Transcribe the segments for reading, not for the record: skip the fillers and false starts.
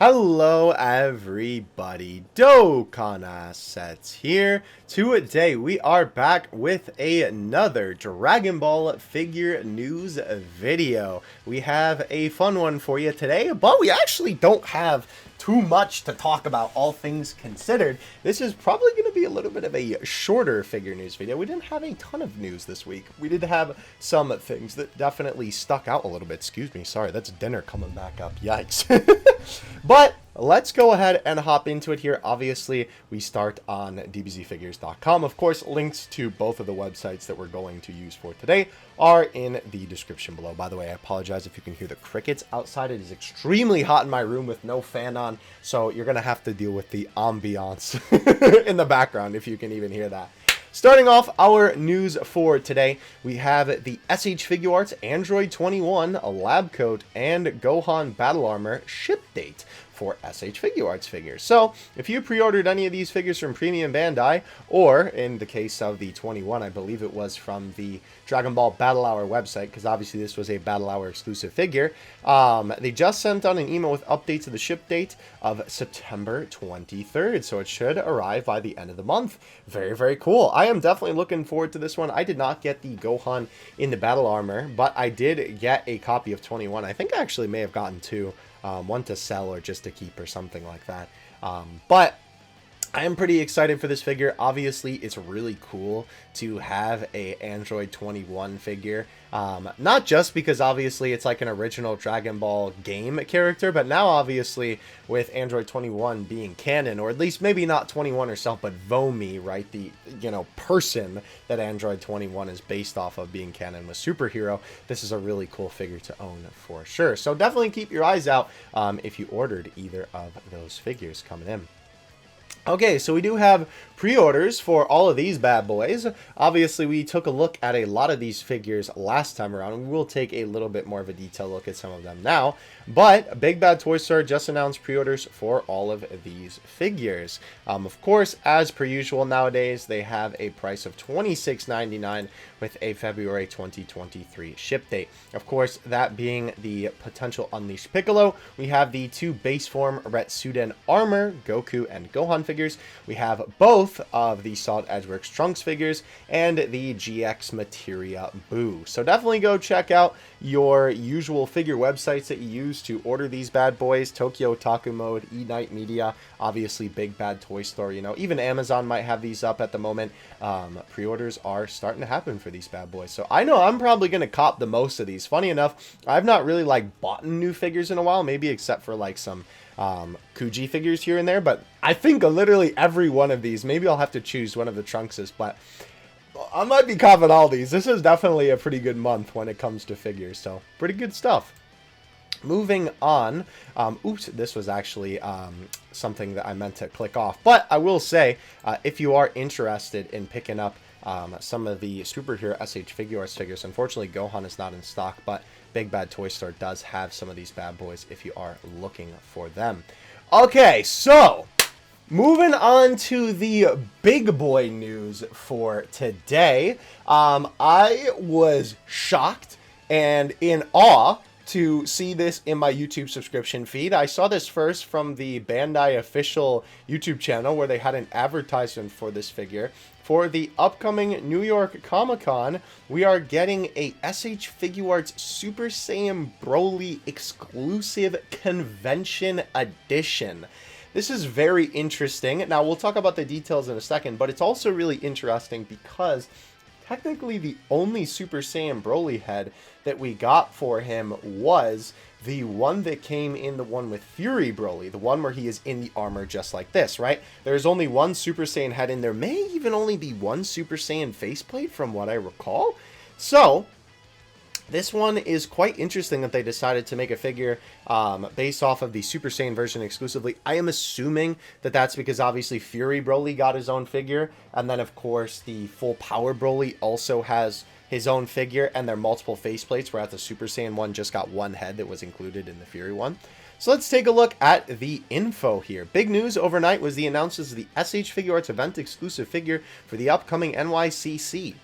Hello everybody, Dokkan Assets here. Today we are back with another Dragon Ball figure news video. We have a fun one for you today, but we actually don't have too much to talk about, all things considered. This is probably going to be a little bit of a shorter figure news video. We didn't have a ton of news this week. We did have some things that definitely stuck out a little bit. Excuse me, sorry, that's dinner coming back up. Yikes. But let's go ahead and hop into it here. Obviously, we start on dbzfigures.com. Of course, links to both of the websites that we're going to use for today are in the description below. By the way, I apologize if you can hear the crickets outside. It is extremely hot in my room with no fan on, so you're going to have to deal with the ambiance in the background if you can even hear that. Starting off our news for today, we have the SH Figuarts Android 21, a lab coat, and Gohan battle armor ship date for SH Figuarts figures. So, if you pre-ordered any of these figures from Premium Bandai, or in the case of the 21, I believe it was from the Dragon Ball Battle Hour website, because obviously this was a Battle Hour exclusive figure, they just sent out an email with updates of the ship date of September 23rd, so it should arrive by the end of the month. Very, very cool. I am definitely looking forward to this one. I did not get the Gohan in the battle armor, but I did get a copy of 21. I think I actually may have gotten two. One to sell or just to keep or something like that. But I am pretty excited for this figure. Obviously, it's really cool to have a Android 21 figure. Not just because obviously it's like an original Dragon Ball game character, but now obviously with Android 21 being canon, or at least maybe not 21 herself, but Vomi, right? The, person that Android 21 is based off of being canon with Superhero. This is a really cool figure to own for sure. So definitely keep your eyes out if you ordered either of those figures coming in. Okay, so we do have pre-orders for all of these bad boys. Obviously, we took a look at a lot of these figures last time around, and we will take a little bit more of a detailed look at some of them now. But Big Bad Toy Store just announced pre-orders for all of these figures. Of course, as per usual nowadays, they have a price of $26.99 with a February 2023 ship date. Of course, that being the potential Unleashed Piccolo, we have the two base form Retsuden Armor, Goku and Gohan figures. We have both of the Solid Edgeworks Trunks figures and the GX Materia Boo. So definitely go check out your usual figure websites that you use to order these bad boys. Tokyo Otaku Mode, E-Night Media, obviously Big Bad Toy Store, even Amazon might have these up at the moment. Pre-orders are starting to happen for these bad boys. So I know I'm probably going to cop the most of these. Funny enough, I've not really bought new figures in a while, maybe except for some Kuji figures here and there, but I think literally every one of these, maybe I'll have to choose one of the Trunkses, but I might be copping all these. This is definitely a pretty good month when it comes to figures, so pretty good stuff. Moving on, oops, this was actually something that I meant to click off, but I will say, if you are interested in picking up some of the Superhero SH Figuarts figures, unfortunately Gohan is not in stock, but Big Bad Toy Store does have some of these bad boys if you are looking for them. Okay, so moving on to the big boy news for today. I was shocked and in awe to see this in my YouTube subscription feed. I saw this first from the Bandai official YouTube channel where they had an advertisement for this figure. For the upcoming New York Comic-Con, we are getting a SH Figuarts Super Saiyan BROLY exclusive convention edition. This is very interesting. Now, we'll talk about the details in a second, but it's also really interesting because technically the only Super Saiyan Broly head that we got for him was the one that came in the one with Fury Broly, the one where he is in the armor just like this, right? There's only one Super Saiyan head in there. May even only be one Super Saiyan faceplate from what I recall. So this one is quite interesting that they decided to make a figure based off of the Super Saiyan version exclusively. I am assuming that that's because obviously Fury Broly got his own figure, and then of course the Full Power Broly also has his own figure, and they're multiple faceplates, whereas the Super Saiyan one just got one head that was included in the Fury one. So let's take a look at the info here. Big news overnight was the announcements of the SH Figuarts event exclusive figure for the upcoming NYCC.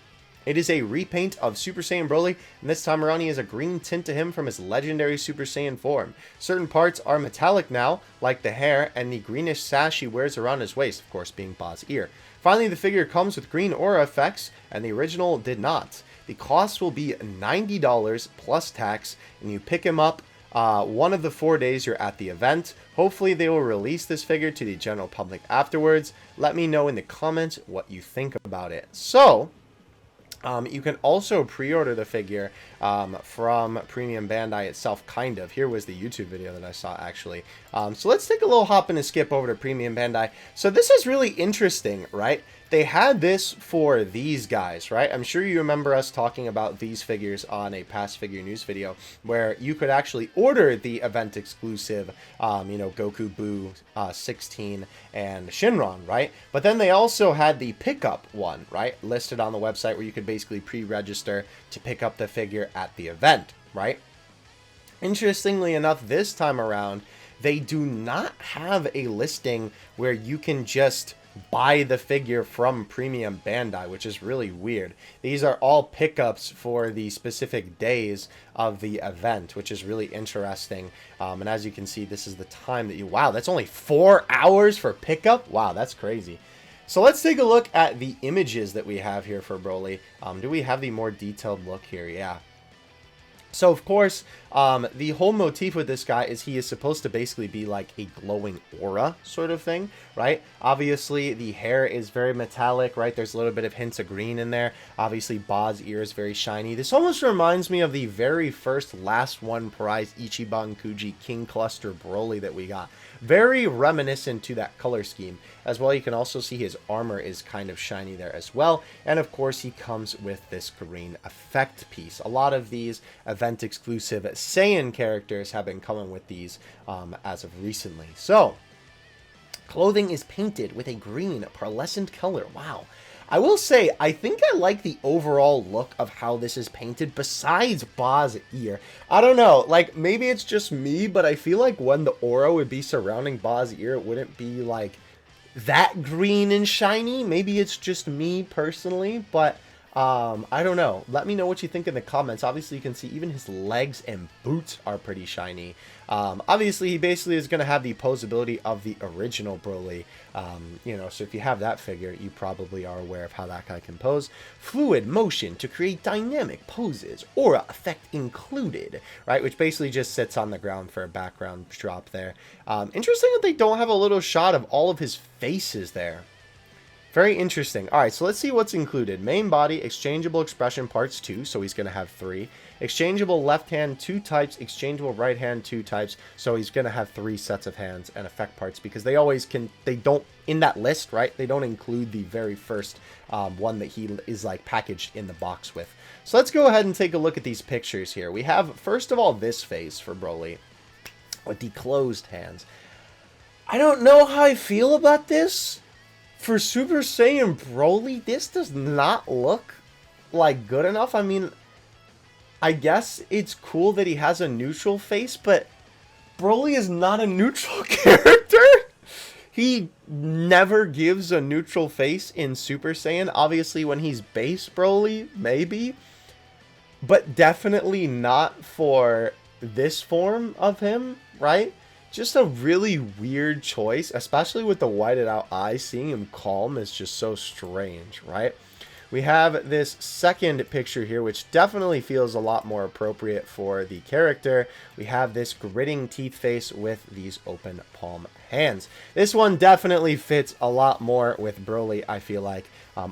It is a repaint of Super Saiyan Broly, and this time around he has a green tint to him from his legendary Super Saiyan form. Certain parts are metallic now, like the hair and the greenish sash he wears around his waist, of course being Ba's ear. Finally, the figure comes with green aura effects, and the original did not. The cost will be $90 plus tax, and you pick him up one of the 4 days you're at the event. Hopefully they will release this figure to the general public afterwards. Let me know in the comments what you think about it. So, you can also pre-order the figure from Premium Bandai itself, kind of. Here was the YouTube video that I saw, actually. So let's take a little hop and a skip over to Premium Bandai. So this is really interesting, right? They had this for these guys, right? I'm sure you remember us talking about these figures on a past figure news video where you could actually order the event exclusive, you know, Goku, Boo, 16, and Shinron, right? But then they also had the pickup one, right? Listed on the website where you could basically pre-register to pick up the figure at the event, right? Interestingly enough, this time around, they do not have a listing where you can just buy the figure from Premium Bandai, which is really weird. These are all pickups for the specific days of the event, which is really interesting. And as you can see, this is the time that you... Wow, that's only 4 hours for pickup? Wow, that's crazy. So let's take a look at the images that we have here for Broly. Do we have the more detailed look here? Yeah. So, of course, the whole motif with this guy is he is supposed to basically be like a glowing aura sort of thing, right? Obviously, the hair is very metallic, right? There's a little bit of hints of green in there. Obviously, Ba's ear is very shiny. This almost reminds me of the very first last one prize Ichiban Kuji King Cluster Broly that we got. Very reminiscent to that color scheme. As well, you can also see his armor is kind of shiny there as well. And of course, he comes with this green effect piece. A lot of these event exclusive Saiyan characters have been coming with these as of recently. So, clothing is painted with a green pearlescent color. Wow. I will say, I think I like the overall look of how this is painted besides Ba's ear. I don't know, like, maybe it's just me, but I feel like when the aura would be surrounding Ba's ear, it wouldn't be, like, that green and shiny. Maybe it's just me personally, but I don't know. Let me know what you think in the comments. Obviously, you can see even his legs and boots are pretty shiny. Obviously, he basically is going to have the posability of the original Broly. You know, so if you have that figure, you probably are aware of how that guy can pose. Fluid motion to create dynamic poses. Aura effect included, right? Which basically just sits on the ground for a background drop there. Interesting that they don't have a little shot of all of his faces there. Very interesting. Alright, so let's see what's included. Main body, exchangeable expression parts 2, so he's going to have 3. Exchangeable left hand 2 types, exchangeable right hand 2 types, so he's going to have 3 sets of hands and effect parts, because they always can, they don't, in that list, right, they don't include the very first one that he is like packaged in the box with. So let's go ahead and take a look at these pictures here. We have, first of all, this face for Broly with the closed hands. I don't know how I feel about this. For Super Saiyan Broly, this does not look like good enough. I mean, I guess it's cool that he has a neutral face, but Broly is not a neutral character. He never gives a neutral face in Super Saiyan. Obviously, when he's base Broly, maybe. But definitely not for this form of him, right? Just a really weird choice, especially with the whited out eyes. Seeing him calm is just so strange, right? We have this second picture here, which definitely feels a lot more appropriate for the character. We have this gritting teeth face with these open palm hands. This one definitely fits a lot more with Broly, I feel like.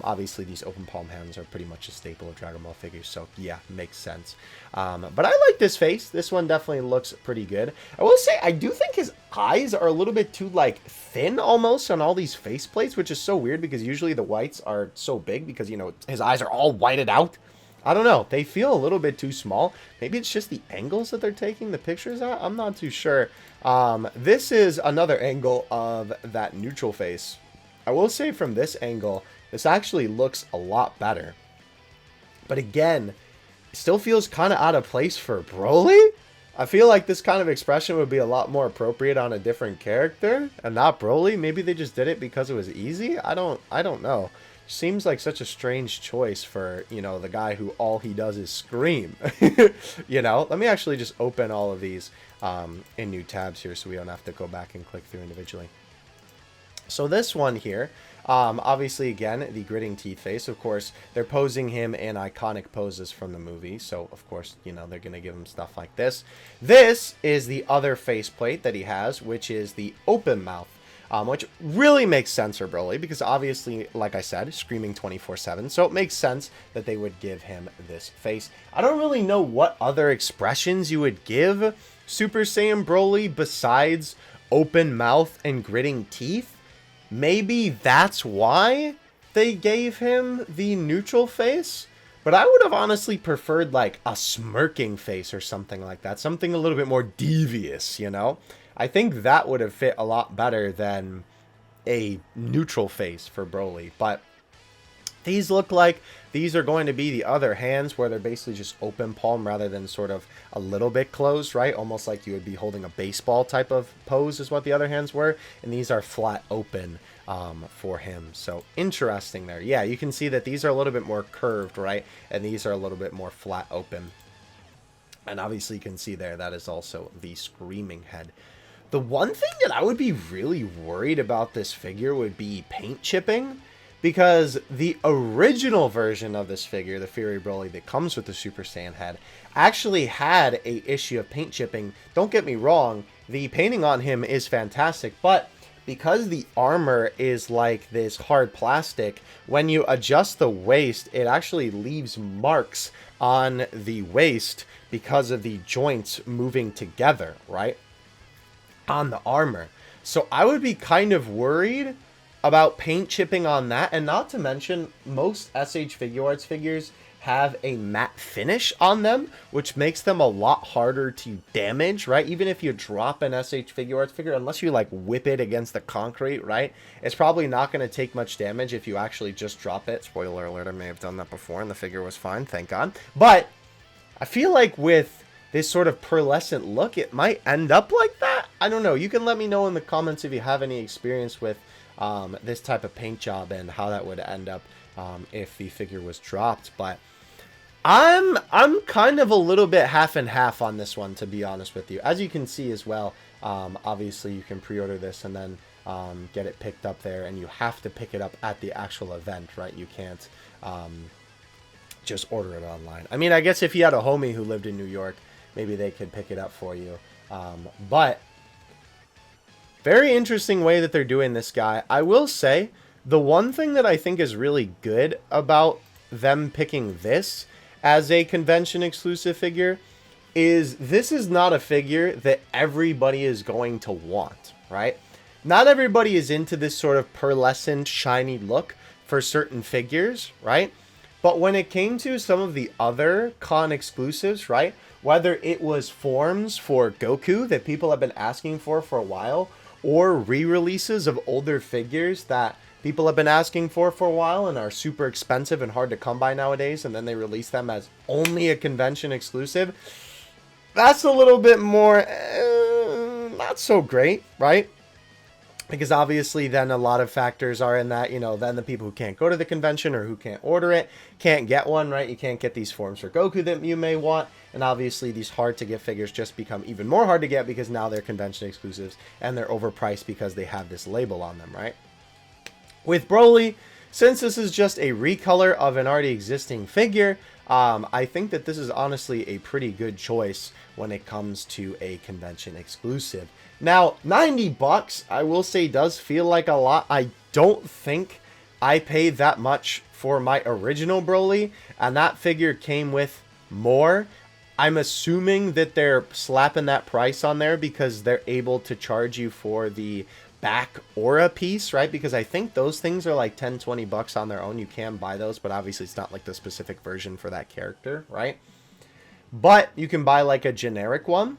Obviously, these open palm hands are pretty much a staple of Dragon Ball figures, so yeah, makes sense. But I like this face. This one definitely looks pretty good. I will say, I do think his eyes are a little bit too, like, thin almost on all these face plates, which is so weird because usually the whites are so big because, you know, his eyes are all whited out. I don't know. They feel a little bit too small. Maybe it's just the angles that they're taking the pictures at. I'm not too sure. This is another angle of that neutral face. I will say from this angle, this actually looks a lot better. But again, it still feels kind of out of place for Broly. I feel like this kind of expression would be a lot more appropriate on a different character and not Broly. Maybe they just did it because it was easy. I don't know. seems like such a strange choice for, you know, the guy who all he does is scream. You know, let me actually just open all of these in new tabs here so we don't have to go back and click through individually. So this one here, obviously, again, the gritting teeth face. Of course, they're posing him in iconic poses from the movie. So, of course, you know, they're going to give him stuff like this. This is the other faceplate that he has, which is the open mouth. Which really makes sense for Broly, because obviously, like I said, screaming 24/7. So it makes sense that they would give him this face. I don't really know what other expressions you would give Super Saiyan Broly besides open mouth and gritting teeth. Maybe that's why they gave him the neutral face. But I would have honestly preferred like a smirking face or something like that. Something a little bit more devious, you know? I think that would have fit a lot better than a neutral face for Broly. But these look like these are going to be the other hands, where they're basically just open palm rather than sort of a little bit closed, right? Almost like you would be holding a baseball type of pose is what the other hands were. And these are flat open for him. So interesting there. Yeah, you can see that these are a little bit more curved, right? And these are a little bit more flat open. And obviously you can see there, that is also the screaming head. The one thing that I would be really worried about this figure would be paint chipping, because the original version of this figure, the Fury Broly that comes with the Super Saiyan head, actually had a issue of paint chipping. Don't get me wrong, the painting on him is fantastic, but because the armor is like this hard plastic, when you adjust the waist, it actually leaves marks on the waist because of the joints moving together, right? On the armor. So I would be kind of worried about paint chipping on that. And not to mention, most SH Figuarts figures have a matte finish on them, which makes them a lot harder to damage, right? Even if you drop an SH Figuarts figure, unless you like whip it against the concrete, right? It's probably not going to take much damage if you actually just drop it. Spoiler alert, I may have done that before and the figure was fine, thank God. But I feel like with this sort of pearlescent look, it might end up like that. I don't know. You can let me know in the comments if you have any experience with this type of paint job and how that would end up if the figure was dropped. But I'm kind of a little bit half and half on this one, to be honest with you. As you can see as well, obviously you can pre-order this and then get it picked up there, and you have to pick it up at the actual event, right? You can't just order it online. I mean, I guess if you had a homie who lived in New York, maybe they could pick it up for you. But very interesting way that they're doing this guy. I will say, the one thing that I think is really good about them picking this as a convention exclusive figure is this is not a figure that everybody is going to want, right? Not everybody is into this sort of pearlescent, shiny look for certain figures, right? But when it came to some of the other con exclusives, right? Whether it was forms for Goku that people have been asking for a while, or re-releases of older figures that people have been asking for a while and are super expensive and hard to come by nowadays, and then they release them as only a convention exclusive, that's a little bit more not so great, right? Because obviously then a lot of factors are in that, you know, then the people who can't go to the convention or who can't order it can't get one, right? You can't get these forms for Goku that you may want. And obviously these hard to get figures just become even more hard to get because now they're convention exclusives and they're overpriced because they have this label on them, right? With Broly, since this is just a recolor of an already existing figure, I think that this is honestly a pretty good choice when it comes to a convention exclusive. Now, 90 bucks, I will say, does feel like a lot. I don't think I paid that much for my original Broly, and that figure came with more. I'm assuming that they're slapping that price on there because they're able to charge you for the back aura piece, right? Because I think those things are like 10-20 bucks on their own. You can buy those, but obviously it's not like the specific version for that character, right? But you can buy like a generic one.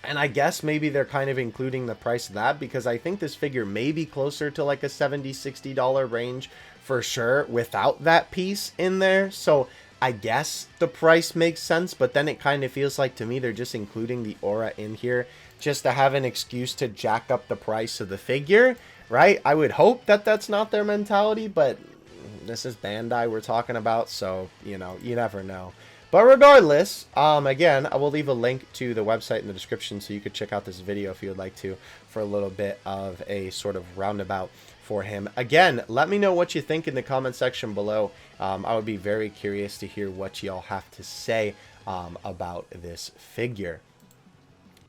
And I guess maybe they're kind of including the price of that because I think this figure may be closer to like a $70-$60 range for sure without that piece in there. So I guess the price makes sense, but then it kind of feels like to me they're just including the aura in here just to have an excuse to jack up the price of the figure, right? I would hope that that's not their mentality, but this is Bandai we're talking about, so, you know, you never know. But regardless, again, I will leave a link to the website in the description so you could check out this video if you would like to, for a little bit of a sort of roundabout for him. Again, let me know what you think in the comment section below. I would be very curious to hear what y'all have to say about this figure.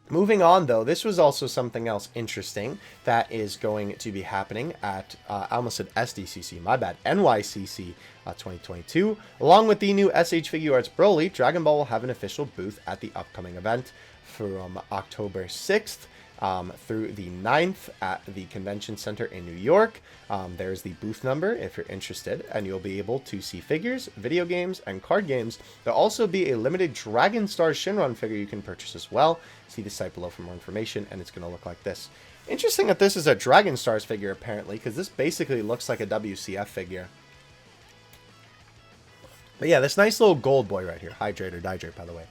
Moving on, though, this was also something else interesting that is going to be happening at, I almost said SDCC, my bad, NYCC 2022. Along with the new SH Figuarts BROLY, Dragon Ball will have an official booth at the upcoming event from October 6th through the 9th at the Convention Center in New York. There's the booth number if you're interested, and you'll be able to see figures, video games, and card games. There'll also be a limited Dragon Star Shinron figure you can purchase as well. See the site below for more information, and it's going to look like this. Interesting that this is a Dragon Stars figure, apparently, because this basically looks like a WCF figure. But yeah, this nice little gold boy right here. Hydrate or Dihydrate, by the way.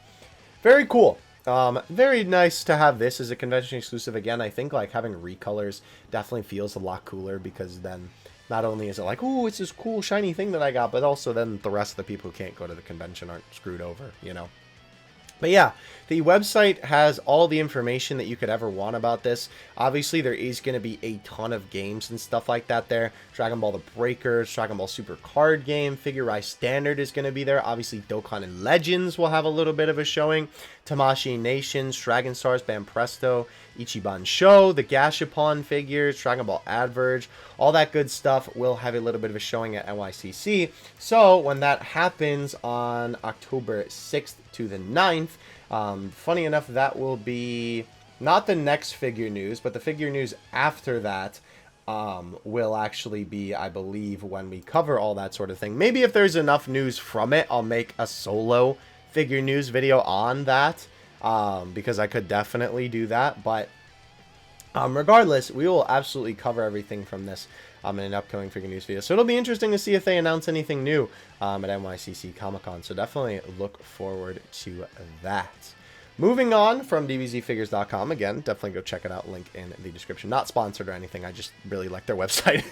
Very cool. Very nice to have this as a convention exclusive. Again, I think like having recolors definitely feels a lot cooler, because then not only is it like, oh, it's this cool shiny thing that I got, but also then the rest of the people who can't go to the convention aren't screwed over, you know. But yeah, the website has all the information that you could ever want about this. Obviously, there is going to be a ton of games and stuff like that there. Dragon Ball The Breakers, Dragon Ball Super Card Game, Figuarts Standard is going to be there. Obviously, Dokkan and Legends will have a little bit of a showing. Tamashii Nations, Dragon Stars, Banpresto, Ichiban Show, the Gashapon figures, Dragon Ball Adverge, all that good stuff will have a little bit of a showing at NYCC. So when that happens on October 6th to the 9th, funny enough, that will be not the next figure news, but the figure news after that will actually be, I believe, when we cover all that sort of thing. Maybe if there's enough news from it, I'll make a solo figure news video on that, because I could definitely do that. But regardless, we will absolutely cover everything from this in an upcoming figure news video. So it'll be interesting to see if they announce anything new at NYCC Comic-Con. So definitely look forward to that. Moving on from dbzfigures.com, again, definitely go check it out, link in the description. Not sponsored or anything, I just really like their website.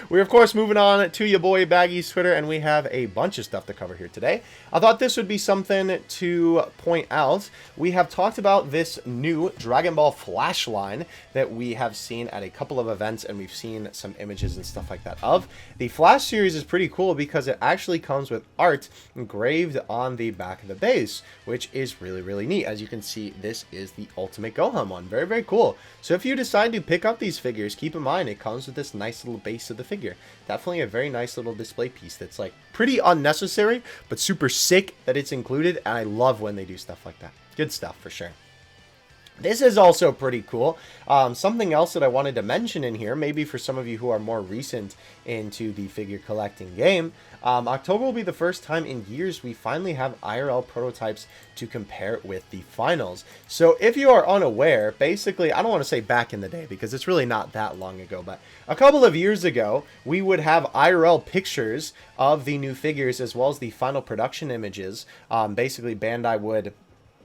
We're, of course, moving on to your boy Baggy's Twitter, and we have a bunch of stuff to cover here today. I thought this would be something to point out. We have talked about this new Dragon Ball Flash line that we have seen at a couple of events, and we've seen some images and stuff like that of. The Flash series is pretty cool because it actually comes with art engraved on the back of the base, which is really, really neat. As you can see, this is the Ultimate Gohan one. Very, very cool. So if you decide to pick up these figures, keep in mind it comes with this nice little base of the figure. Definitely a very nice little display piece that's like pretty unnecessary, but super sick that it's included, and I love when they do stuff like that. Good stuff for sure. This is also pretty cool. Something else that I wanted to mention in here, maybe for some of you who are more recent into the figure collecting game, October will be the first time in years we finally have IRL prototypes to compare with the finals. So if you are unaware, basically, I don't want to say back in the day because it's really not that long ago, but a couple of years ago, we would have IRL pictures of the new figures as well as the final production images. Basically, Bandai would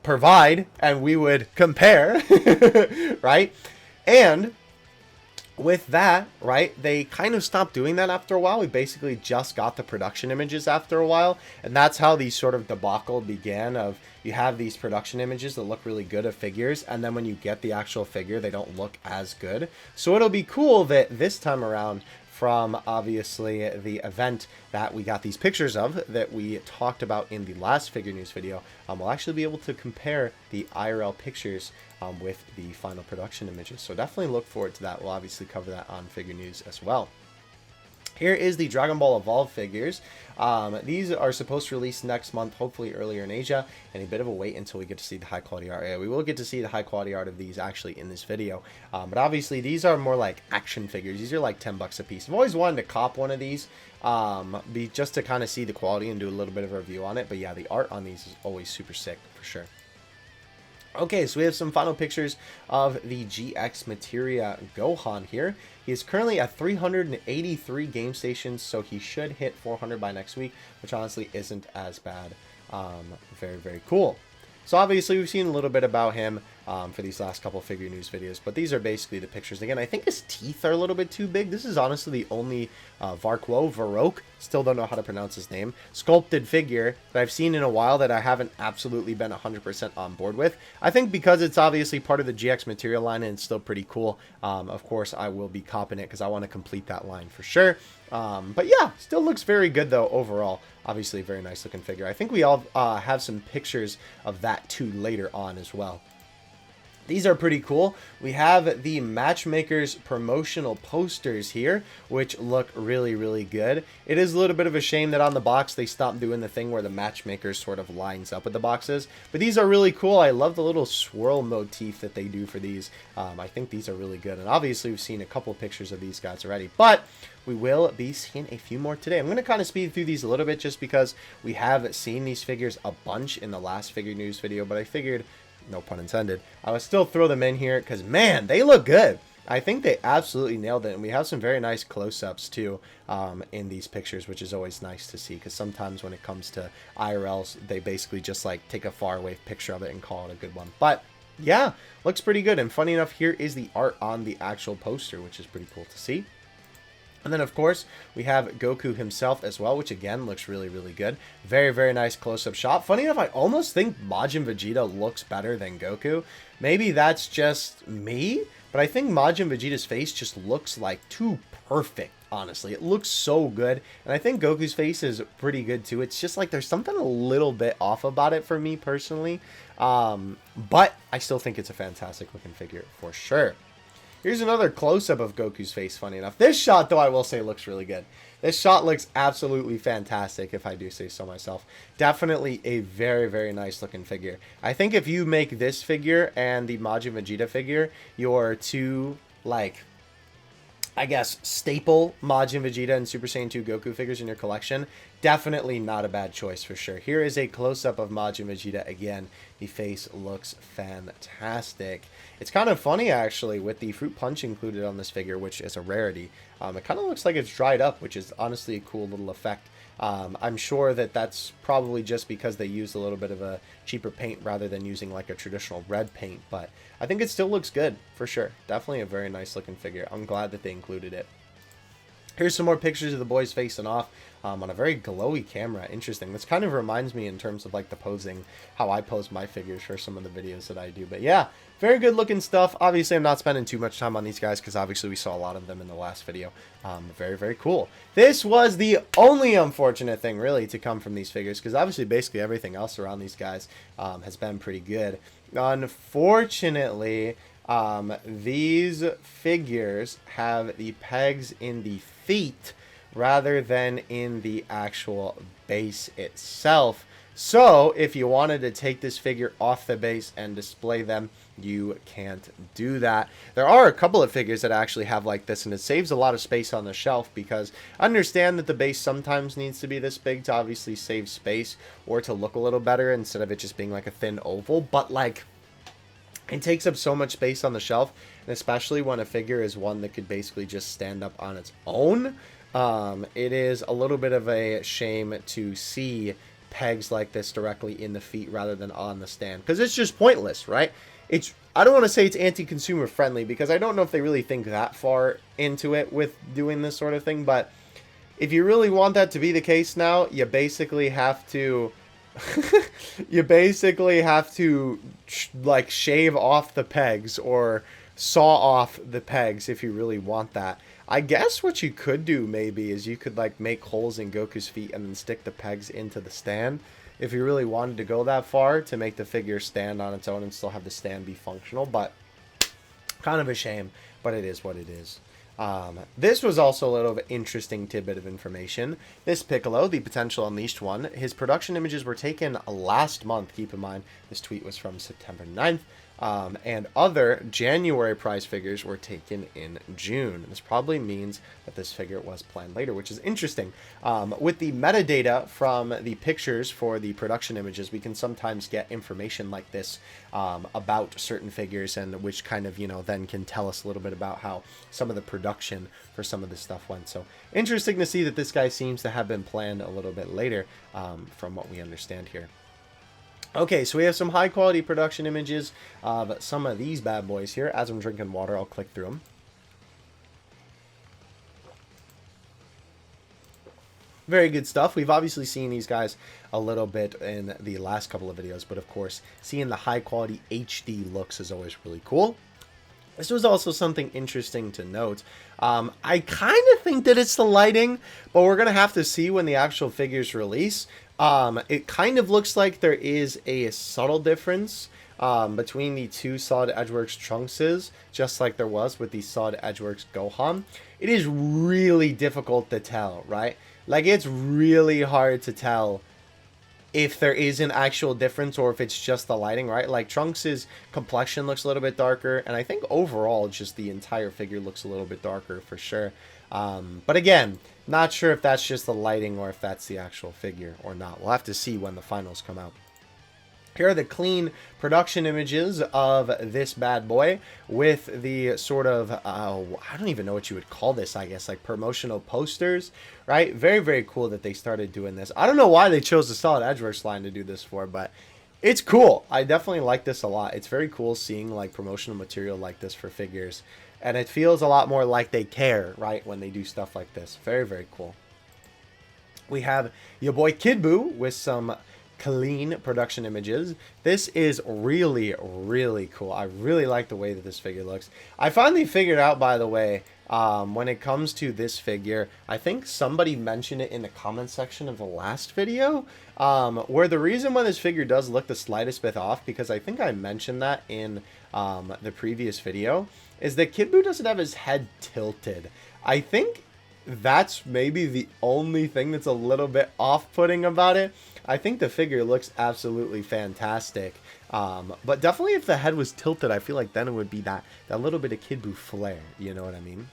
provide and we would compare, right? And with that, right, they kind of stopped doing that after a while. We basically just got the production images after a while, and that's how the sort of debacle began of you have these production images that look really good of figures, and then when you get the actual figure, they don't look as good. So it'll be cool that this time around, from obviously the event that we got these pictures of that we talked about in the last figure news video, we'll actually be able to compare the IRL pictures with the final production images. So definitely look forward to that. We'll obviously cover that on figure news as well. Here is the Dragon Ball Evolved figures. These are supposed to release next month, hopefully earlier in Asia, and a bit of a wait until we get to see the high quality art. Yeah, we will get to see the high quality art of these actually in this video, but obviously these are more like action figures. These are like 10 bucks a piece. I've always wanted to cop one of these, just to kind of see the quality and do a little bit of a review on it. But yeah, the art on these is always super sick for sure. Okay, so we have some final pictures of the GX Materia Gohan here. He is currently at 383 game stations, so he should hit 400 by next week, which honestly isn't as bad. Very, very cool. So obviously we've seen a little bit about him. for these last couple figure news videos. But these are basically the pictures. Again, I think his teeth are a little bit too big. This is honestly the only Varroque, still don't know how to pronounce his name, sculpted figure that I've seen in a while that I haven't absolutely been 100% on board with. I think because it's obviously part of the GX material line and it's still pretty cool, of course I will be copping it because I want to complete that line for sure. But yeah, still looks very good though overall. Obviously a very nice looking figure. I think we all have some pictures of that too later on as well. These are pretty cool. We have the Matchmakers promotional posters here, which look really, really good. It is a little bit of a shame that on the box they stopped doing the thing where the Matchmakers sort of lines up with the boxes. But these are really cool. I love the little swirl motif that they do for these. I think these are really good. And obviously we've seen a couple pictures of these guys already. But we will be seeing a few more today. I'm going to kind of speed through these a little bit just because we have seen these figures a bunch in the last figure news video. But I figured, no pun intended, I would still throw them in here because, man, they look good. I think they absolutely nailed it. And we have some very nice close-ups, too, in these pictures, which is always nice to see. Because sometimes when it comes to IRLs, they basically just, like, take a far-away picture of it and call it a good one. But, yeah, looks pretty good. And funny enough, here is the art on the actual poster, which is pretty cool to see. And then, of course, we have Goku himself as well, which, again, looks really, really good. Very, very nice close-up shot. Funny enough, I almost think Majin Vegeta looks better than Goku. Maybe that's just me, but I think Majin Vegeta's face just looks like too perfect, honestly. It looks so good, and I think Goku's face is pretty good, too. It's just like there's something a little bit off about it for me, personally. But I still think it's a fantastic-looking figure for sure. Here's another close-up of Goku's face, funny enough. This shot, though, I will say looks really good. This shot looks absolutely fantastic, if I do say so myself. Definitely a very, very nice looking figure. I think if you make this figure and the Majin Vegeta figure your two, like, I guess, staple Majin Vegeta and Super Saiyan 2 Goku figures in your collection, definitely not a bad choice for sure. Here is a close-up of Majin Vegeta again. The face looks fantastic. It's kind of funny, actually, with the fruit punch included on this figure, which is a rarity. It kind of looks like it's dried up, which is honestly a cool little effect. I'm sure that that's probably just because they used a little bit of a cheaper paint rather than using like a traditional red paint, but I think it still looks good for sure. Definitely a very nice looking figure. I'm glad that they included it. Here's some more pictures of the boys facing off on a very glowy camera. Interesting. This kind of reminds me in terms of like the posing, how I pose my figures for some of the videos that I do. But yeah, very good looking stuff. Obviously, I'm not spending too much time on these guys because obviously we saw a lot of them in the last video. Very, very cool. This was the only unfortunate thing really to come from these figures because obviously basically everything else around these guys has been pretty good. Unfortunately, these figures have the pegs in the feet rather than in the actual base itself. So if you wanted to take this figure off the base and display them, you can't do that. There are a couple of figures that actually have like this, and it saves a lot of space on the shelf because I understand that the base sometimes needs to be this big to obviously save space or to look a little better instead of it just being like a thin oval, but like it takes up so much space on the shelf, and especially when a figure is one that could basically just stand up on its own. It is a little bit of a shame to see pegs like this directly in the feet rather than on the stand, because it's just pointless, right? I don't want to say it's anti-consumer friendly because I don't know if they really think that far into it with doing this sort of thing, but if you really want that to be the case now, you basically have to like shave off the pegs or saw off the pegs if you really want that. I guess what you could do maybe is you could like make holes in Goku's feet and then stick the pegs into the stand if you really wanted to go that far to make the figure stand on its own and still have the stand be functional, but kind of a shame, but it is what it is. This was also a little interesting tidbit of information. This Piccolo, the Potential Unleashed one, his production images were taken last month. Keep in mind, this tweet was from September 9th. And other January prize figures were taken in June. This probably means that this figure was planned later, which is interesting. With the metadata from the pictures for the production images, we can sometimes get information like this about certain figures, and which kind of, you know, then can tell us a little bit about how some of the production for some of this stuff went. So interesting to see that this guy seems to have been planned a little bit later from what we understand here. Okay, so we have some high quality production images of some of these bad boys here. As I'm drinking water, I'll click through them. Very good stuff. We've obviously seen these guys a little bit in the last couple of videos, but of course, seeing the high quality HD looks is always really cool. This was also something interesting to note. I kind of think that it's the lighting, but we're going to have to see when the actual figures release. It kind of looks like there is a subtle difference between the two Solid Edgeworks Trunkses, just like there was with the Solid Edgeworks Gohan. It is really difficult to tell, right? Like, it's really hard to tell if there is an actual difference or if it's just the lighting, right? Like, Trunks' complexion looks a little bit darker, and I think overall just the entire figure looks a little bit darker for sure. But again, not sure if that's just the lighting or if that's the actual figure or not. We'll have to see when the finals come out. Here are the clean production images of this bad boy with the sort of, I don't even know what you would call this, I guess, like promotional posters, right? Very, very cool that they started doing this. I don't know why they chose the Solid Edgeworks line to do this for, but it's cool. I definitely like this a lot. It's very cool seeing like promotional material like this for figures. And it feels a lot more like they care, right, when they do stuff like this. Very, very cool. We have your boy Kid Buu with some clean production images. This is really, really cool. I really like the way that this figure looks. I finally figured out, by the way, when it comes to this figure, I think somebody mentioned it in the comment section of the last video, where the reason why this figure does look the slightest bit off, because I think I mentioned that in the previous video, is that Kid Buu doesn't have his head tilted. I think that's maybe the only thing that's a little bit off-putting about it. I think the figure looks absolutely fantastic. But definitely if the head was tilted, I feel like then it would be that little bit of Kid Buu flair. You know what I mean?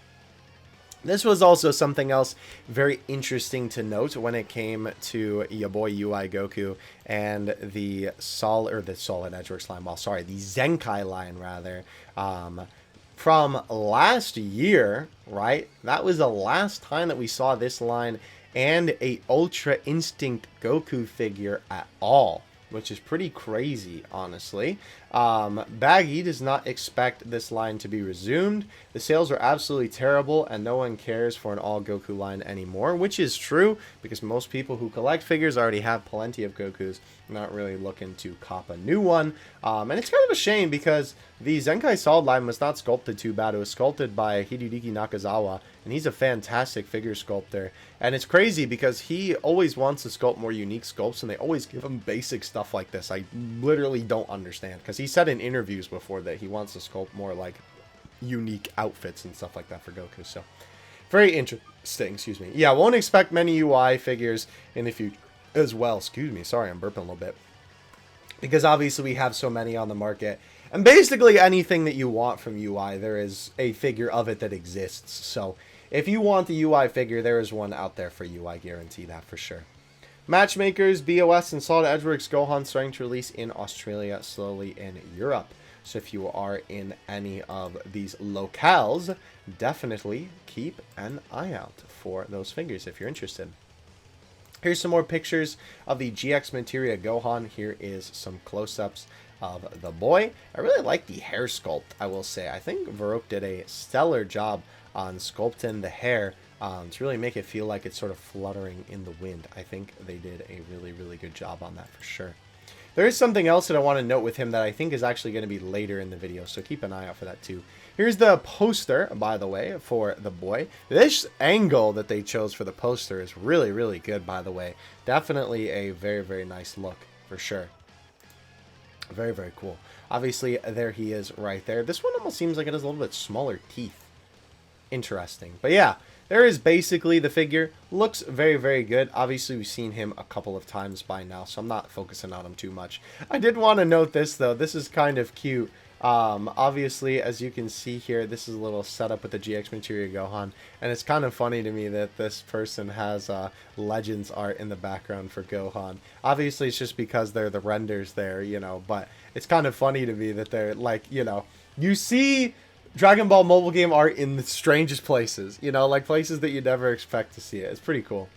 This was also something else very interesting to note when it came to your boy UI Goku and the Solid Edgeworks line. Well, sorry, the Zenkai line, rather. From last year, right? That was the last time that we saw this line and a Ultra Instinct Goku figure at all, which is pretty crazy, honestly. Baggy does not expect this line to be resumed. The sales are absolutely terrible, and no one cares for an all Goku line anymore, which is true, because most people who collect figures already have plenty of Gokus, not really looking to cop a new one. And it's kind of a shame, because the Zenkai Solid line was not sculpted too bad. It was sculpted by Hideyuki Nakazawa, and he's a fantastic figure sculptor. And it's crazy because he always wants to sculpt more unique sculpts, and they always give him basic stuff like this. I literally don't understand, because he said in interviews before that he wants to sculpt more like unique outfits and stuff like that for Goku. So very interesting. Excuse me. Yeah, won't expect many UI figures in the future as well. Excuse me. Sorry, I'm burping a little bit, because obviously we have so many on the market, and basically anything that you want from UI, there is a figure of it that exists. So if you want the UI figure, there is one out there for you. I guarantee that for sure. Matchmakers, BOS, and Solid Edgeworks Gohan starting to release in Australia, slowly in Europe. So if you are in any of these locales, definitely keep an eye out for those figures if you're interested. Here's some more pictures of the GX Materia Gohan. Here is some close-ups of the boy. I really like the hair sculpt, I will say. I think Varrock did a stellar job on sculpting the hair to really make it feel like it's sort of fluttering in the wind. I think they did a really, really good job on that for sure. There is something else that I want to note with him that I think is actually going to be later in the video, so keep an eye out for that too. Here's the poster, by the way, for the boy. This angle that they chose for the poster is really, really good, by the way. Definitely a very, very nice look, for sure. Very, very cool. Obviously, there he is right there. This one almost seems like it has a little bit smaller teeth. Interesting. But yeah, there is basically the figure. Looks very, very good. Obviously, we've seen him a couple of times by now, so I'm not focusing on him too much. I did want to note this, though. This is kind of cute. Obviously, as you can see here, this is a little setup with the GX Materia Gohan, and it's kind of funny to me that this person has Legends art in the background for Gohan. Obviously, it's just because they're the renders there, you know, but it's kind of funny to me that they're, like, you know, you see Dragon Ball mobile game art in the strangest places, you know, like places that you never expect to see it. It's pretty cool.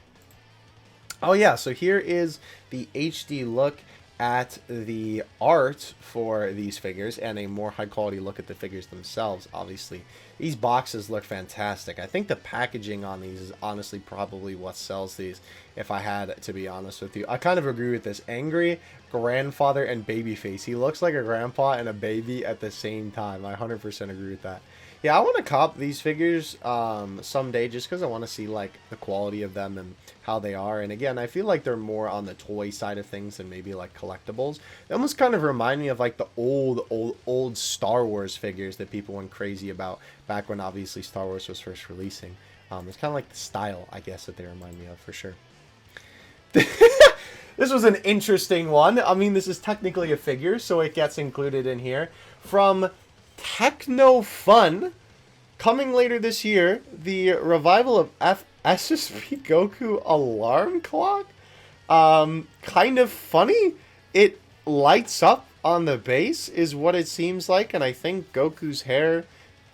Oh yeah, so here is the HD look at the art for these figures and a more high quality look at the figures themselves, obviously, these boxes look fantastic. I think the packaging on these is honestly probably what sells these, if I had to be honest with you. I kind of agree with this. Angry grandfather and baby face. He looks like a grandpa and a baby at the same time. I 100% agree with that. Yeah, I want to cop these figures someday just because I want to see like the quality of them and how they are. And again, I feel like they're more on the toy side of things than maybe like collectibles. They almost kind of remind me of like the old Star Wars figures that people went crazy about back when obviously Star Wars was first releasing. It's kind of like the style, I guess, that they remind me of for sure. This was an interesting one. I mean, this is technically a figure, so it gets included in here. From Techno Fun, coming later this year, the revival of SSJ Goku alarm clock. Kind of funny. It lights up on the base is what it seems like, and I think Goku's hair,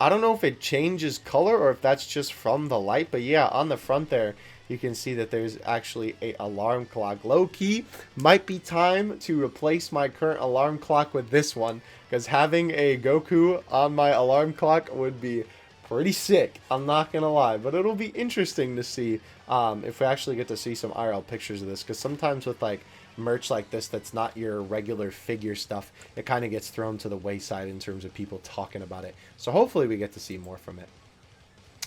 I don't know if it changes color or if that's just from the light, but yeah, on the front there, you can see that there's actually a alarm clock. Low key, might be time to replace my current alarm clock with this one, because having a Goku on my alarm clock would be pretty sick. I'm not gonna lie, but it'll be interesting to see if we actually get to see some IRL pictures of this, because sometimes with like merch like this that's not your regular figure stuff, it kind of gets thrown to the wayside in terms of people talking about it. So hopefully we get to see more from it.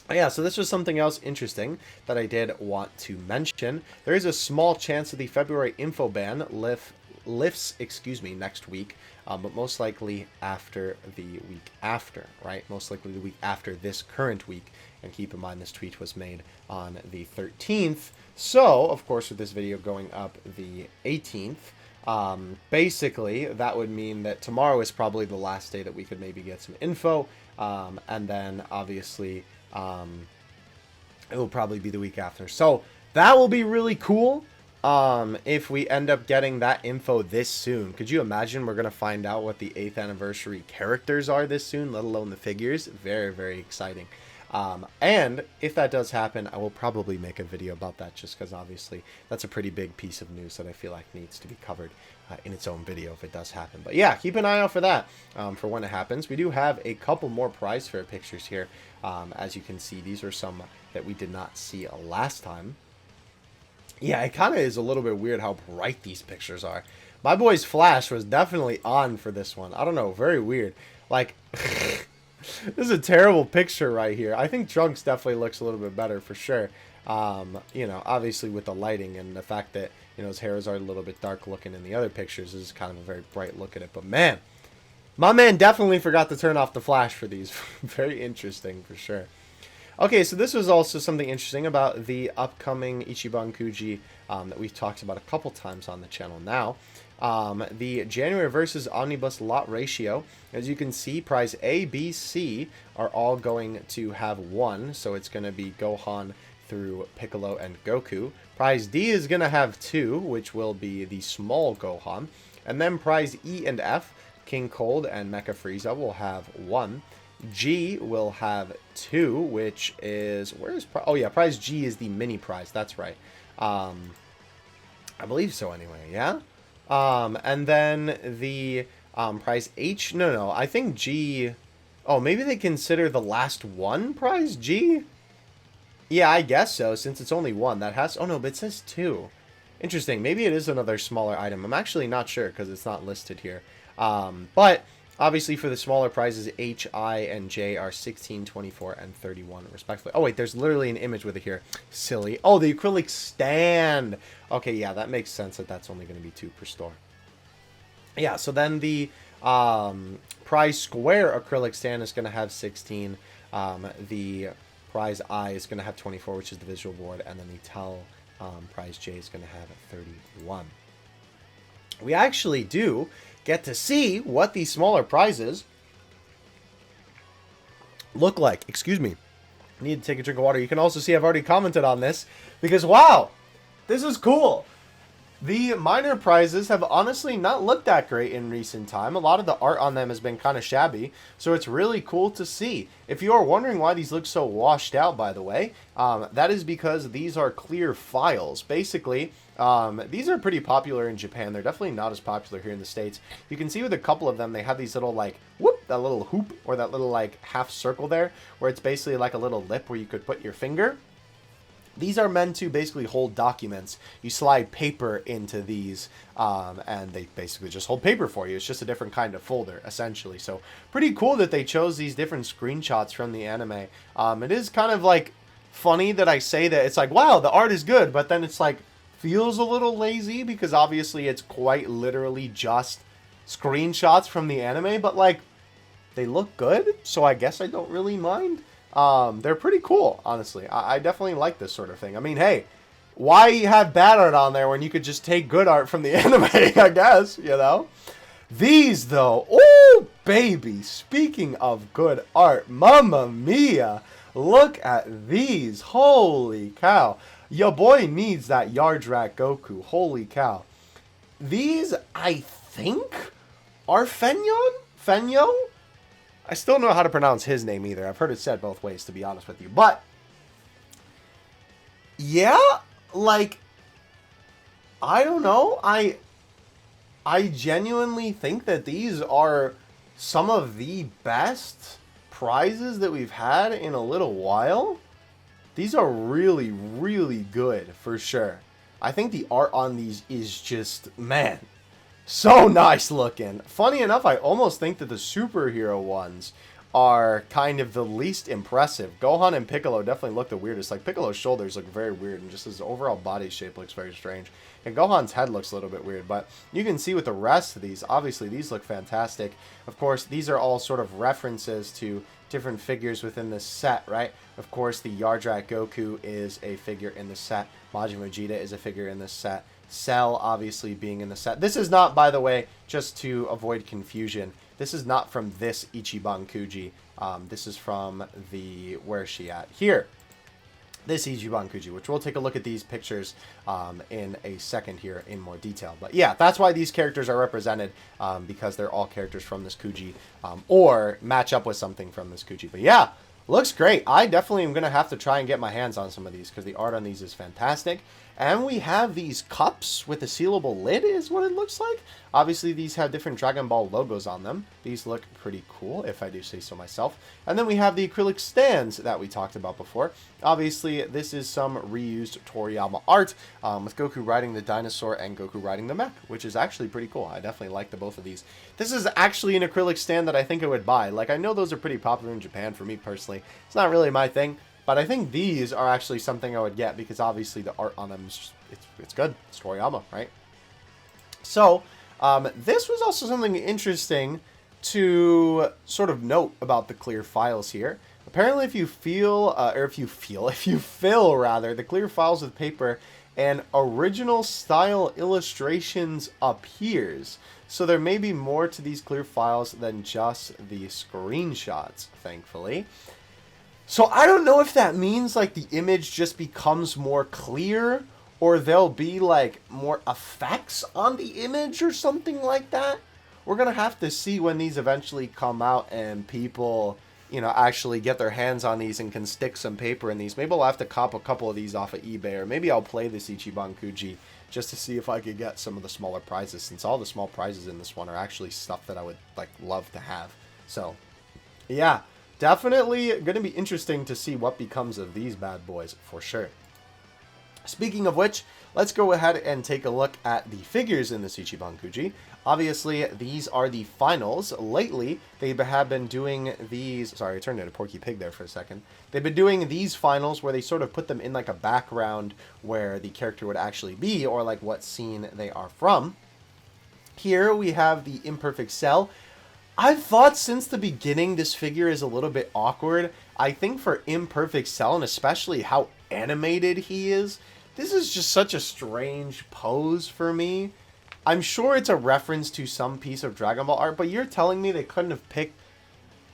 Yeah, so this was something else interesting that I did want to mention. There is a small chance that the February info ban lifts next week, but most likely after the week after, right? Most likely the week after this current week. And keep in mind, this tweet was made on the 13th. So, of course, with this video going up the 18th, basically, that would mean that tomorrow is probably the last day that we could maybe get some info. And then, obviously, it will probably be the week after. So, that will be really cool. If we end up getting that info this soon. Could you imagine we're going to find out what the 8th anniversary characters are this soon, let alone the figures? Very, very exciting. And if that does happen, I will probably make a video about that, just because obviously that's a pretty big piece of news that I feel like needs to be covered in its own video if it does happen. But yeah, keep an eye out for that for when it happens. We do have a couple more prize fair pictures here. As you can see, these are some that we did not see last time. Yeah, it kind of is a little bit weird how bright these pictures are. My boy's flash was definitely on for this one. I don't know, very weird. Like, this is a terrible picture right here. I think Trunks definitely looks a little bit better for sure. You know, obviously with the lighting and the fact that, you know, his hair is already a little bit dark looking in the other pictures, this is kind of a very bright look at it. But man, my man definitely forgot to turn off the flash for these. Very interesting for sure. Okay, so this was also something interesting about the upcoming Ichiban Kuji that we've talked about a couple times on the channel now. The January versus Omnibus lot ratio, as you can see, prize A, B, C are all going to have 1. So it's going to be Gohan through Piccolo and Goku. Prize D is going to have 2, which will be the small Gohan. And then prize E and F, King Cold and Mecha Frieza, will have 1. G will have 2, which is, oh yeah, prize G is the mini prize, that's right. I believe so anyway, yeah? And then the prize H, no, I think G, oh, maybe they consider the last one prize G? Yeah, I guess so, since it's only 1, that has, oh no, but it says 2. Interesting, maybe it is another smaller item. I'm actually not sure, because it's not listed here. But obviously, for the smaller prizes, H, I, and J are 16, 24, and 31, respectively. Oh, wait, there's literally an image with it here. Silly. Oh, the acrylic stand. Okay, yeah, that makes sense that that's only going to be 2 per store. Yeah, so then the prize square acrylic stand is going to have 16. The prize I is going to have 24, which is the visual board. And then the towel prize J is going to have 31. We actually do get to see what these smaller prizes look like. Excuse me. I need to take a drink of water. You can also see I've already commented on this because, wow, this is cool. The minor prizes have honestly not looked that great in recent time. A lot of the art on them has been kind of shabby, so it's really cool to see. If you are wondering why these look so washed out, by the way, that is because these are clear files. Basically, these are pretty popular in Japan. They're definitely not as popular here in the States. You can see with a couple of them, they have these little, like, whoop, that little hoop, or that little, like, half circle there, where it's basically like a little lip where you could put your finger. These are meant to basically hold documents. You slide paper into these, and they basically just hold paper for you. It's just a different kind of folder, essentially. So, pretty cool that they chose these different screenshots from the anime. It is kind of, like, funny that I say that. It's like, wow, the art is good, but then it's, like, feels a little lazy, because obviously it's quite literally just screenshots from the anime, but, like, they look good, so I guess I don't really mind. They're pretty cool, honestly. I definitely like this sort of thing. I mean, hey, why have bad art on there when you could just take good art from the anime, I guess, you know? These, though, oh, baby, speaking of good art, mamma mia, look at these. Holy cow. Your boy needs that Yardrat Goku. Holy cow. These, I think, are Fenyo? I still don't know how to pronounce his name either. I've heard it said both ways, to be honest with you. But, yeah, like, I don't know. I genuinely think that these are some of the best prizes that we've had in a little while. These are really, really good, for sure. I think the art on these is just, man, so nice looking. Funny enough, I almost think that the superhero ones are kind of the least impressive. Gohan and Piccolo definitely look the weirdest. Like, Piccolo's shoulders look very weird, and just his overall body shape looks very strange. And Gohan's head looks a little bit weird, but you can see with the rest of these, obviously these look fantastic. Of course, these are all sort of references to different figures within this set, right? Of course, the Yardrat Goku is a figure in the set. Majin Vegeta is a figure in this set. Cell obviously being in the set. This is not, by the way, just to avoid confusion, this is not from this Ichiban Kuji. This is from the, where is she at? Here. This Ichiban Kuji, which we'll take a look at these pictures in a second here in more detail. But yeah, that's why these characters are represented, because they're all characters from this Kuji, or match up with something from this Kuji. But yeah, looks great. I definitely am going to have to try and get my hands on some of these, because the art on these is fantastic. And we have these cups with a sealable lid is what it looks like. Obviously, these have different Dragon Ball logos on them. These look pretty cool, if I do say so myself. And then we have the acrylic stands that we talked about before. Obviously, this is some reused Toriyama art, with Goku riding the dinosaur and Goku riding the mech, which is actually pretty cool. I definitely like the both of these. This is actually an acrylic stand that I think I would buy. Like, I know those are pretty popular in Japan for me personally. It's not really my thing. But I think these are actually something I would get, because obviously the art on them is just, it's good. It's Toriyama, right? So, this was also something interesting to sort of note about the clear files here. Apparently, if you fill rather the clear files with paper, and original style illustrations appears. So there may be more to these clear files than just the screenshots, thankfully. So I don't know if that means like the image just becomes more clear, or there'll be like more effects on the image or something like that. We're going to have to see when these eventually come out and people, you know, actually get their hands on these and can stick some paper in these. Maybe I'll have to cop a couple of these off of eBay, or maybe I'll play this Ichiban Kuji just to see if I could get some of the smaller prizes, since all the small prizes in this one are actually stuff that I would like love to have. So, yeah. Definitely going to be interesting to see what becomes of these bad boys, for sure. Speaking of which, let's go ahead and take a look at the figures in this Ichiban Kuji. Obviously, these are the finals. Lately, they have been doing these... Sorry, I turned into Porky Pig there for a second. They've been doing these finals where they sort of put them in like a background where the character would actually be, or like what scene they are from. Here we have the Imperfect Cell. I've thought since the beginning this figure is a little bit awkward. I think for Imperfect Cell, and especially how animated he is, this is just such a strange pose for me. I'm sure it's a reference to some piece of Dragon Ball art, but you're telling me they couldn't have picked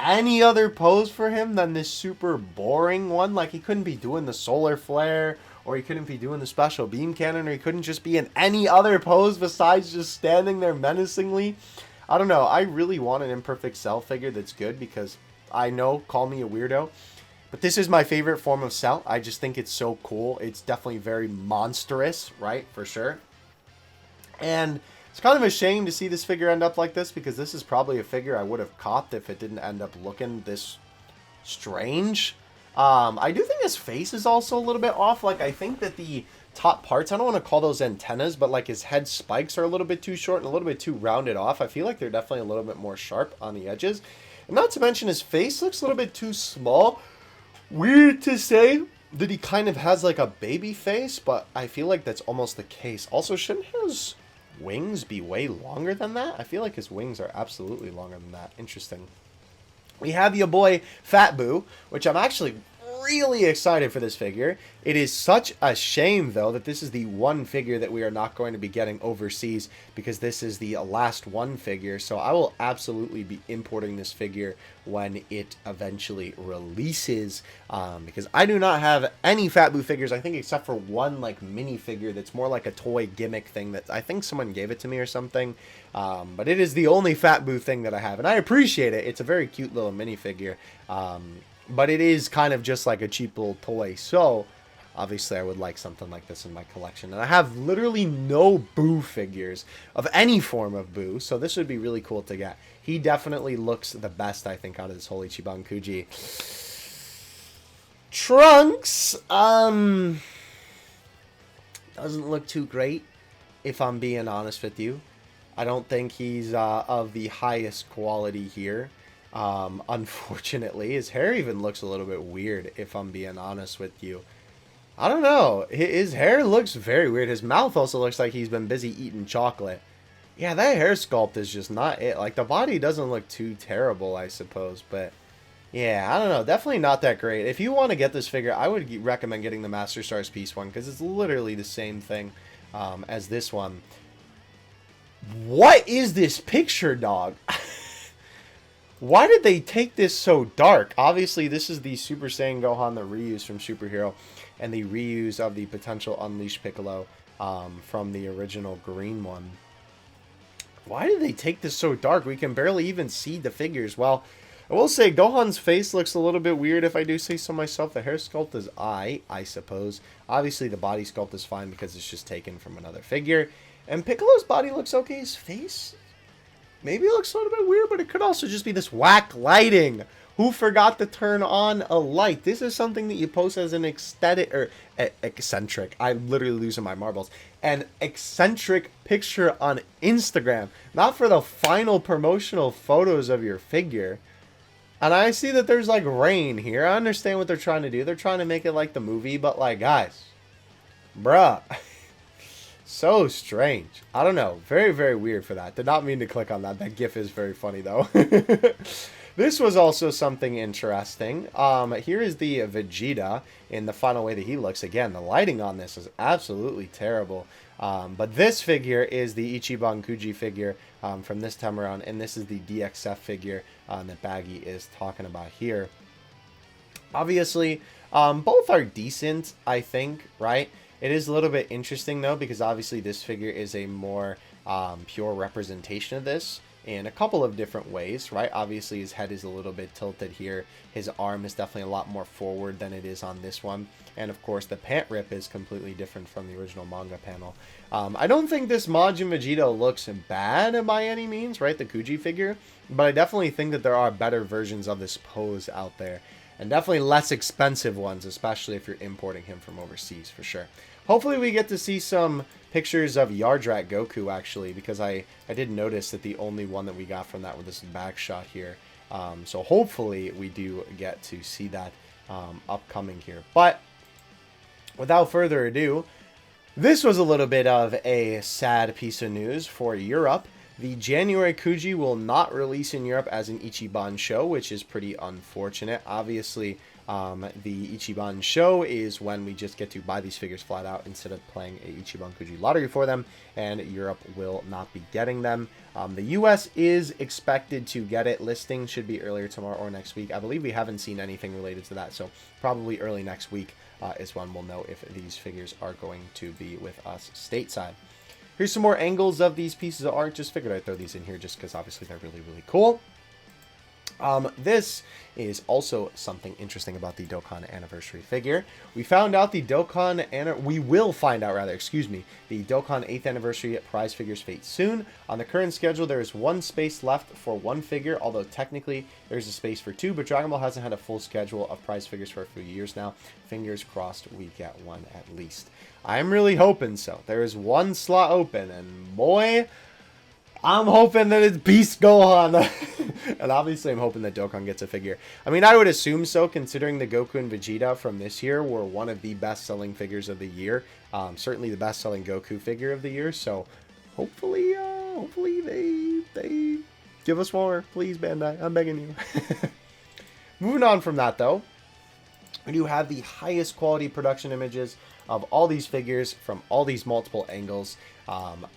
any other pose for him than this super boring one? Like, he couldn't be doing the solar flare or he couldn't be doing the special beam cannon, or he couldn't just be in any other pose besides just standing there menacingly. I don't know. I really want an Imperfect Cell figure that's good, because I know, call me a weirdo, but this is my favorite form of Cell. I just think it's so cool. It's definitely very monstrous, right? For sure. And it's kind of a shame to see this figure end up like this, because this is probably a figure I would have copped if it didn't end up looking this strange. I do think his face is also a little bit off. Like, I think that the top parts, I don't want to call those antennas, but like his head spikes are a little bit too short and a little bit too rounded off. I feel like they're definitely a little bit more sharp on the edges. And not to mention his face looks a little bit too small. Weird to say that he kind of has like a baby face, but I feel like that's almost the case. Also, shouldn't his wings be way longer than that? I feel like his wings are absolutely longer than that. Interesting. We have your boy Fat Boo, which I'm actually really excited for this figure. It is such a shame, though, that this is the one figure that we are not going to be getting overseas, because this is the last one figure. So I will absolutely be importing this figure when it eventually releases, because I do not have any Fat Boo figures, I think, except for one like mini figure that's more like a toy gimmick thing that I think someone gave it to me or something. But it is the only Fat Boo thing that I have, and I appreciate it. It's a very cute little minifigure, but it is kind of just like a cheap little toy. So obviously I would like something like this in my collection, and I have literally no Boo figures of any form of Boo, so this would be really cool to get. He definitely looks the best, I think, out of this whole Ichiban Kuji. Trunks, doesn't look too great, if I'm being honest with you. I don't think he's of the highest quality here. Unfortunately, his hair even looks a little bit weird, if I'm being honest with you. I don't know. His hair looks very weird. His mouth also looks like he's been busy eating chocolate. Yeah, that hair sculpt is just not it. Like, the body doesn't look too terrible, I suppose, but yeah, I don't know. Definitely not that great. If you want to get this figure, I would recommend getting the Master Stars Piece one, because it's literally the same thing as this one. What is this picture, dog? Why did they take this so dark? Obviously, this is the Super Saiyan Gohan, the reuse from Superhero, and the reuse of the potential Unleashed Piccolo from the original green one. Why did they take this so dark? We can barely even see the figures. Well, I will say Gohan's face looks a little bit weird, if I do say so myself. The hair sculpt is I suppose. Obviously, the body sculpt is fine because it's just taken from another figure. And Piccolo's body looks okay. His face maybe looks a little bit weird, but it could also just be this whack lighting. Who forgot to turn on a light? This is something that you post as an eccentric. I'm literally losing my marbles. An eccentric picture on Instagram. Not for the final promotional photos of your figure. And I see that there's like rain here. I understand what they're trying to do. They're trying to make it like the movie, but like, guys, bruh. So strange. I don't know. Very, very weird for that. Did not mean to click on that. That GIF is very funny, though. This was also something interesting. Here is the Vegeta in the final way that he looks. Again, the lighting on this is absolutely terrible. But this figure is the Ichiban Kuji figure from this time around. And this is the DXF figure that Baggy is talking about here. Obviously, both are decent, I think, right? It is a little bit interesting, though, because obviously this figure is a more pure representation of this in a couple of different ways, right? Obviously, his head is a little bit tilted here. His arm is definitely a lot more forward than it is on this one. And, of course, the pant rip is completely different from the original manga panel. I don't think this Majin Vegeta looks bad by any means, right? The Kuji figure. But I definitely think that there are better versions of this pose out there. And definitely less expensive ones, especially if you're importing him from overseas, for sure. Hopefully we get to see some pictures of Yardrat Goku, actually, because I did notice that the only one that we got from that was this back shot here. So hopefully we do get to see that upcoming here. But without further ado, this was a little bit of a sad piece of news for Europe. The January Kuji will not release in Europe as an Ichiban show, which is pretty unfortunate. Obviously, The Ichiban show is when we just get to buy these figures flat out instead of playing a Ichiban Kuji lottery for them, and Europe will not be getting them. The US is expected to get it. Listing should be earlier tomorrow or next week. I believe we haven't seen anything related to that, so probably early next week is when we'll know if these figures are going to be with us stateside. Here's some more angles of these pieces of art. Just figured I'd throw these in here just because obviously they're really, really cool. This is also something interesting about the Dokkan anniversary figure. We found out the we will find out rather, excuse me, the Dokkan 8th anniversary prize figures fate soon. On the current schedule, there is one space left for one figure, although technically there's a space for two, but Dragon Ball hasn't had a full schedule of prize figures for a few years now. Fingers crossed we get one at least. I'm really hoping so. There is one slot open, and boy, I'm hoping that it's Beast Gohan. And obviously I'm hoping that Dokkan gets a figure. I mean, I would assume so, considering the Goku and Vegeta from this year were one of the best-selling figures of the year. Certainly the best-selling Goku figure of the year. So hopefully they give us more. Please, Bandai. I'm begging you. Moving on from that, though, we do have the highest quality production images of all these figures from all these multiple angles.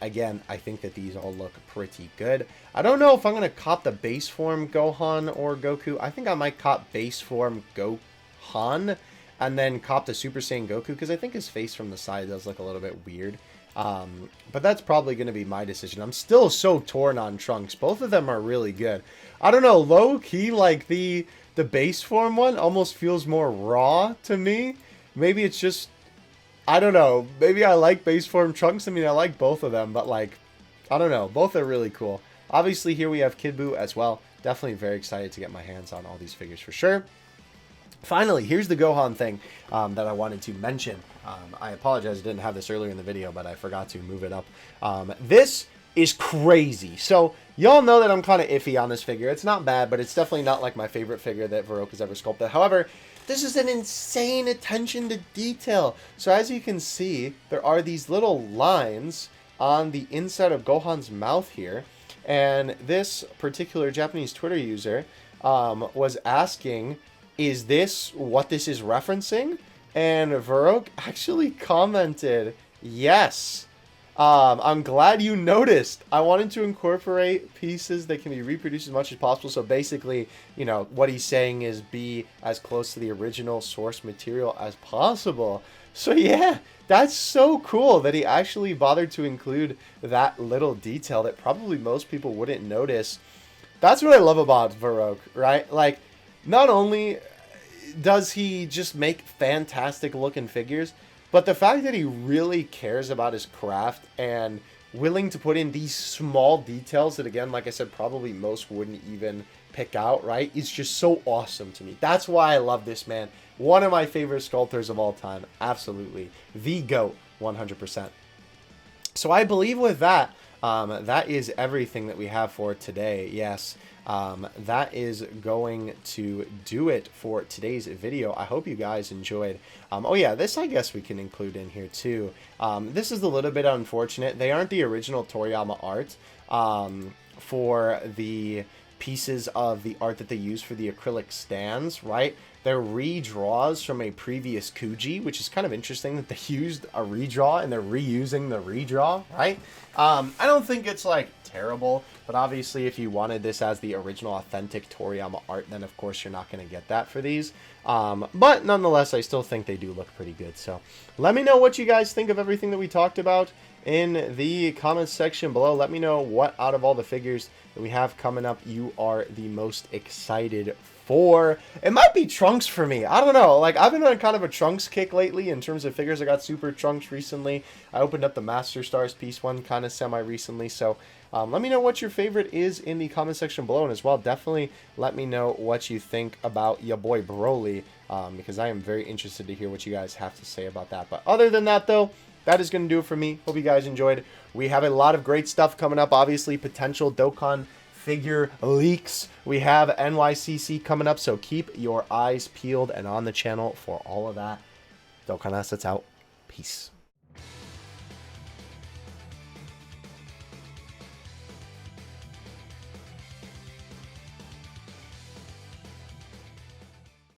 Again, I think that these all look pretty good. I don't know if I'm going to cop the base form Gohan or Goku. I think I might cop base form Gohan and then cop the Super Saiyan Goku, because I think his face from the side does look a little bit weird. But that's probably going to be my decision. I'm still so torn on Trunks. Both of them are really good. I don't know, low-key, like the base form one almost feels more raw to me. Maybe it's just, I don't know. Maybe I like base form Trunks. I mean, I like both of them, but like, I don't know. Both are really cool. Obviously, here we have Kid Buu as well. Definitely very excited to get my hands on all these figures for sure. Finally, here's the Gohan thing that I wanted to mention. I apologize I didn't have this earlier in the video, but I forgot to move it up. This is crazy. So, y'all know that I'm kind of iffy on this figure. It's not bad, but it's definitely not like my favorite figure that Varrock has ever sculpted. However, this is an insane attention to detail. So as you can see, there are these little lines on the inside of Gohan's mouth here. And this particular Japanese Twitter user was asking, is this what this is referencing? And Varrock actually commented, yes. I'm glad you noticed. I wanted to incorporate pieces that can be reproduced as much as possible. So basically, you know, what he's saying is be as close to the original source material as possible. So yeah, that's so cool that he actually bothered to include that little detail that probably most people wouldn't notice. That's what I love about Varrock, right? Like, not only does he just make fantastic looking figures, but the fact that he really cares about his craft and willing to put in these small details that, again, like I said, probably most wouldn't even pick out, right? Is just so awesome to me. That's why I love this man. One of my favorite sculptors of all time. Absolutely. The GOAT, 100%. So I believe with that, that is everything that we have for today. Yes. That is going to do it for today's video. I hope you guys enjoyed. Oh yeah, this I guess we can include in here too. This is a little bit unfortunate. They aren't the original Toriyama art for the pieces of the art that they use for the acrylic stands, right? They're redraws from a previous Kuji, which is kind of interesting that they used a redraw and they're reusing the redraw, right? I don't think it's like terrible, but obviously if you wanted this as the original authentic Toriyama art, then of course you're not going to get that for these. But nonetheless, I still think they do look pretty good. So let me know what you guys think of everything that we talked about in the comments section below. Let me know what out of all the figures that we have coming up you are the most excited for. It might be Trunks for me. I don't know. Like, I've been on kind of a Trunks kick lately in terms of figures. I got Super Trunks recently. I opened up the Master Stars piece one kind of semi-recently. So let me know what your favorite is in the comment section below. And as well, definitely let me know what you think about your boy Broly, because I am very interested to hear what you guys have to say about that. But other than that, though, that is going to do it for me. Hope you guys enjoyed. We have a lot of great stuff coming up. Obviously, potential Dokkan figure leaks. We have NYCC coming up, so keep your eyes peeled and on the channel for all of that. Dokkan Assets out. Peace.